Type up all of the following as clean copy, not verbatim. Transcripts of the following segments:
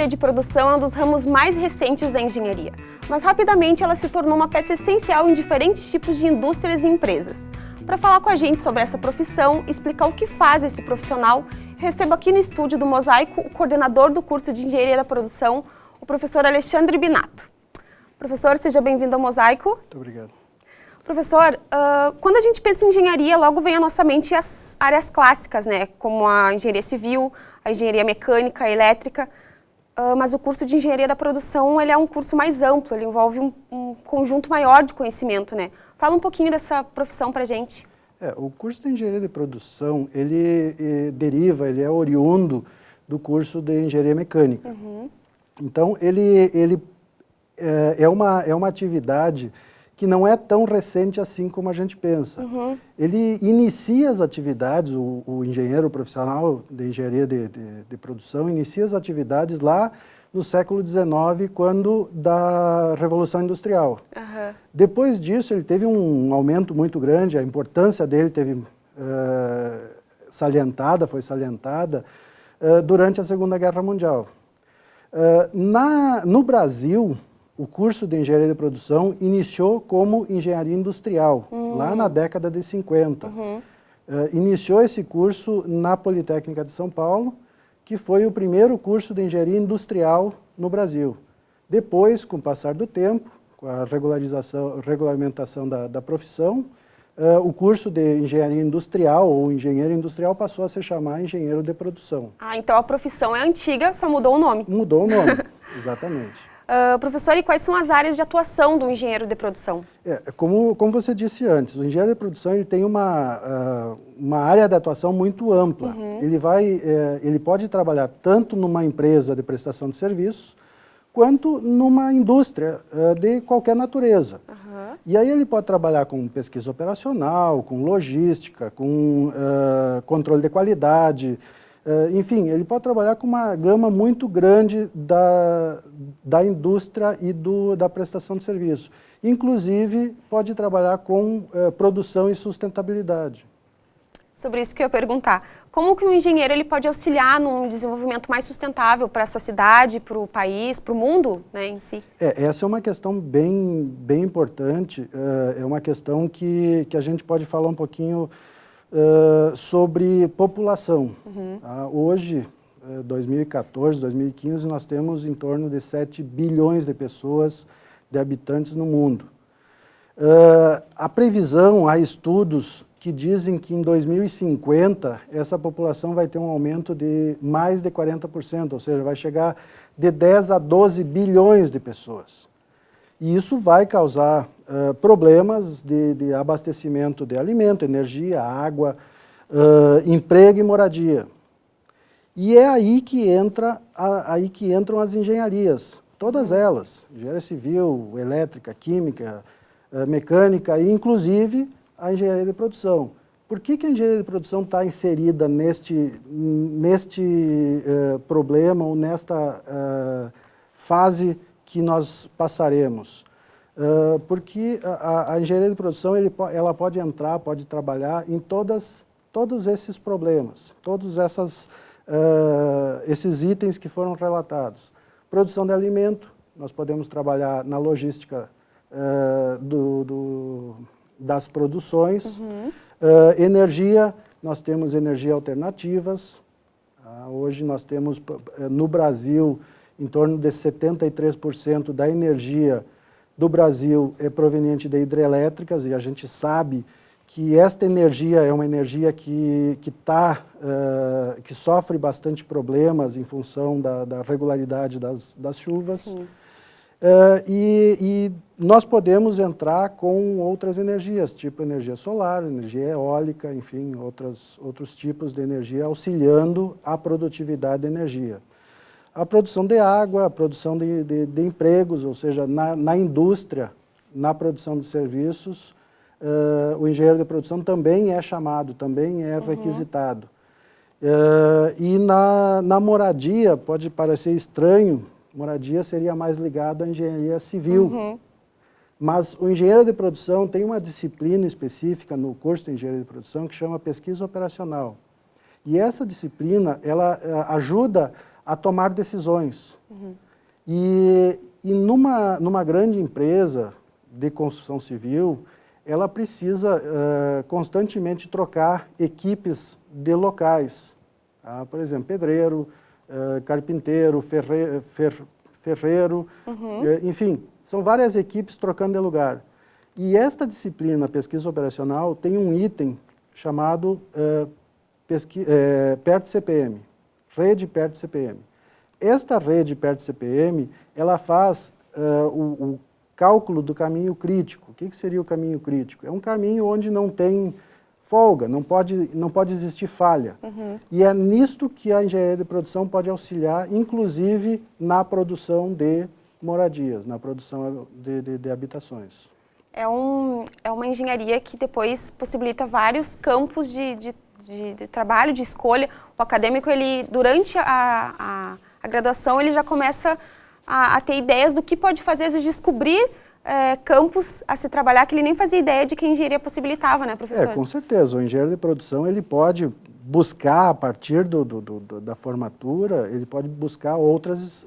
de produção é um dos ramos mais recentes da engenharia, mas rapidamente ela se tornou uma peça essencial em diferentes tipos de indústrias e empresas. Para falar com a gente sobre essa profissão, explicar o que faz esse profissional, recebo aqui no estúdio do Mosaico o coordenador do curso de Engenharia da Produção, o professor Alexandre Binato. Professor, seja bem-vindo ao Mosaico. Muito obrigado. Professor, quando a gente pensa em engenharia, logo vem à nossa mente as áreas clássicas, né? Como a engenharia civil, a engenharia mecânica, a elétrica, mas o curso de engenharia da produção ele é um curso mais amplo, ele envolve um conjunto maior de conhecimento, né? Fala um pouquinho dessa profissão para a gente. O curso de engenharia de produção, ele é oriundo do curso de engenharia mecânica. Uhum. Então, ele é uma atividade que não é tão recente assim como a gente pensa. Uhum. Ele inicia as atividades, o engenheiro profissional de engenharia de produção, inicia as atividades lá no século XIX, quando da Revolução Industrial. Uhum. Depois disso, ele teve um aumento muito grande, a importância dele foi salientada durante a Segunda Guerra Mundial. No Brasil, o curso de engenharia de produção iniciou como engenharia industrial, lá na década de 50. Uhum. Iniciou esse curso na Politécnica de São Paulo, que foi o primeiro curso de engenharia industrial no Brasil. Depois, com o passar do tempo, com a regulamentação da profissão, o curso de engenharia industrial ou engenheiro industrial passou a se chamar engenheiro de produção. Então a profissão é antiga, só mudou o nome. Mudou o nome, exatamente. Professor, e quais são as áreas de atuação do engenheiro de produção? Como você disse antes, o engenheiro de produção ele tem uma área de atuação muito ampla. Uhum. Ele pode trabalhar tanto numa empresa de prestação de serviços, quanto numa indústria de qualquer natureza. Uhum. E aí ele pode trabalhar com pesquisa operacional, com logística, com controle de qualidade. Enfim, ele pode trabalhar com uma gama muito grande da indústria e da prestação de serviço. Inclusive, pode trabalhar com produção e sustentabilidade. Sobre isso que eu ia perguntar. Como que um engenheiro ele pode auxiliar num desenvolvimento mais sustentável para a sua cidade, para o país, para o mundo, né, em si? Essa é uma questão bem importante. É uma questão que a gente pode falar um pouquinho sobre população. Uhum. Hoje, 2014, 2015, nós temos em torno de 7 bilhões de pessoas, de habitantes no mundo. A previsão, há estudos que dizem que em 2050 essa população vai ter um aumento de mais de 40%, ou seja, vai chegar de 10 a 12 bilhões de pessoas. E isso vai causar problemas de abastecimento de alimento, energia, água, emprego e moradia. E é aí que entram as engenharias, todas elas, engenharia civil, elétrica, química, mecânica e inclusive a engenharia de produção. Por que a engenharia de produção está inserida neste problema ou nesta fase que nós passaremos? Porque a engenharia de produção ela pode entrar, pode trabalhar em todos esses problemas, todos esses itens que foram relatados. Produção de alimento, nós podemos trabalhar na logística das produções. Uhum. Energia, nós temos energia alternativas. Hoje nós temos no Brasil em torno de 73% da energia do Brasil é proveniente de hidrelétricas, e a gente sabe que esta energia é uma energia que sofre bastante problemas em função da regularidade das chuvas. Sim. E nós podemos entrar com outras energias, tipo energia solar, energia eólica, enfim, outros tipos de energia auxiliando a produtividade da energia. A produção de água, a produção de empregos, ou seja, na indústria, na produção de serviços, o engenheiro de produção também é chamado, também é requisitado. E na moradia, pode parecer estranho, moradia seria mais ligado à engenharia civil. Uhum. Mas o engenheiro de produção tem uma disciplina específica no curso de engenharia de produção que chama pesquisa operacional. E essa disciplina, ela ajuda a tomar decisões. E numa grande empresa de construção civil, ela precisa constantemente trocar equipes de locais. Tá? Por exemplo, pedreiro, carpinteiro, ferreiro, enfim, são várias equipes trocando de lugar. E esta disciplina, pesquisa operacional, tem um item chamado PERT-CPM, rede PERT-CPM. Esta rede PERT-CPM, ela faz o cálculo do caminho crítico. O que seria o caminho crítico? É um caminho onde não tem folga, não pode existir falha. E é nisto que a engenharia de produção pode auxiliar, inclusive na produção de moradias, na produção de habitações. É uma engenharia que depois possibilita vários campos de trabalho, de escolha. O acadêmico, ele, durante a graduação, ele já começa a ter ideias do que pode fazer, às vezes, descobrir campos a se trabalhar que ele nem fazia ideia de que a engenharia possibilitava, né, professor? Com certeza. O engenheiro de produção, ele pode buscar, a partir da formatura, ele pode buscar outras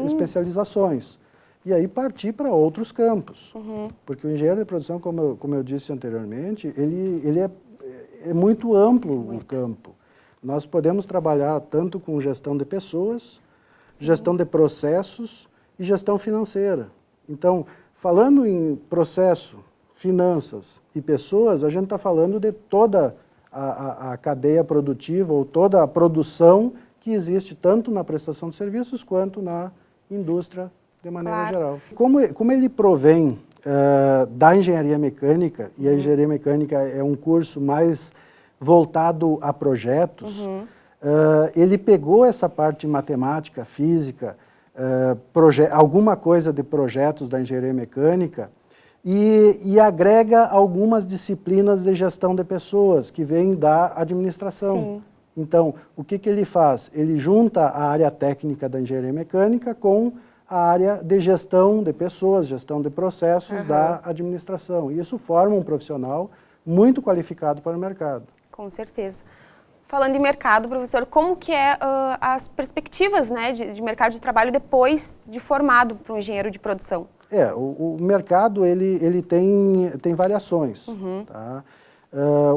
especializações. E aí partir para outros campos. Porque o engenheiro de produção, como eu disse anteriormente, ele é muito amplo o campo. Nós podemos trabalhar tanto com gestão de pessoas, gestão de processos e gestão financeira. Então, falando em processo, finanças e pessoas, a gente está falando de toda a cadeia produtiva ou toda a produção que existe tanto na prestação de serviços quanto na indústria de maneira geral. Como ele provém da engenharia mecânica, e a engenharia mecânica é um curso mais voltado a projetos, ele pegou essa parte matemática, física, alguma coisa de projetos da engenharia mecânica e agrega algumas disciplinas de gestão de pessoas que vêm da administração. Então, o que ele faz? Ele junta a área técnica da engenharia mecânica com a área de gestão de pessoas, gestão de processos da administração. E isso forma um profissional muito qualificado para o mercado. Com certeza. Falando em mercado, professor, como que é as perspectivas, né, de mercado de trabalho depois de formado para um engenheiro de produção? O mercado ele tem variações. Tá?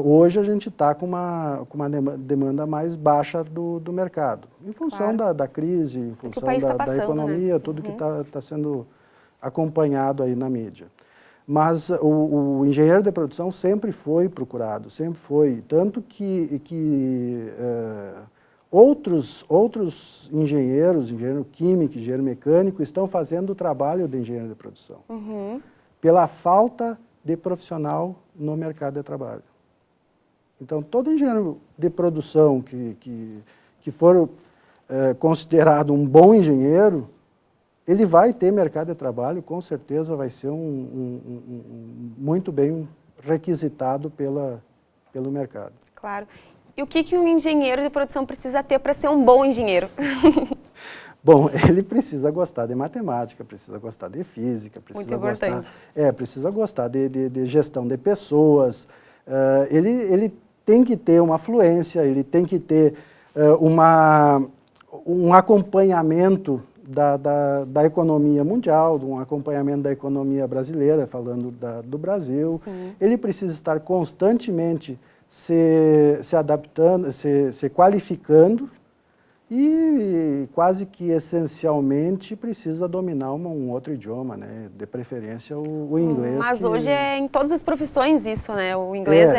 Hoje a gente está com uma demanda mais baixa do mercado, em função da crise, em função da economia, né? Tudo que está sendo acompanhado aí na mídia. Mas o engenheiro de produção sempre foi procurado, sempre foi. Tanto que outros engenheiros, engenheiro químico, engenheiro mecânico, estão fazendo o trabalho de engenheiro de produção. Pela falta de profissional no mercado de trabalho. Então, todo engenheiro de produção que for considerado um bom engenheiro, ele vai ter mercado de trabalho, com certeza vai ser muito bem requisitado pelo mercado. Claro. E o que um engenheiro de produção precisa ter para ser um bom engenheiro? Bom, ele precisa gostar de matemática, precisa gostar de física, precisa gostar de gestão de pessoas. Ele tem que ter uma fluência, ele tem que ter um acompanhamento da economia mundial, um acompanhamento da economia brasileira, falando do Brasil. Ele precisa estar constantemente se adaptando, se qualificando e quase que essencialmente precisa dominar um outro idioma, né? De preferência o inglês. Mas hoje é em todas as profissões isso, né? O inglês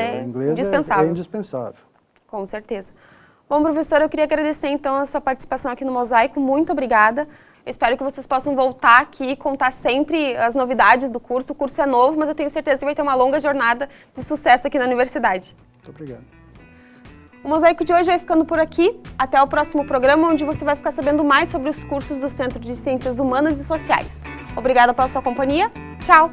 indispensável. É indispensável. Com certeza. Bom, professor, eu queria agradecer então a sua participação aqui no Mosaico, muito obrigada. Eu espero que vocês possam voltar aqui e contar sempre as novidades do curso. O curso é novo, mas eu tenho certeza que vai ter uma longa jornada de sucesso aqui na universidade. Muito obrigado. O Mosaico de hoje vai ficando por aqui. Até o próximo programa, onde você vai ficar sabendo mais sobre os cursos do Centro de Ciências Humanas e Sociais. Obrigada pela sua companhia. Tchau!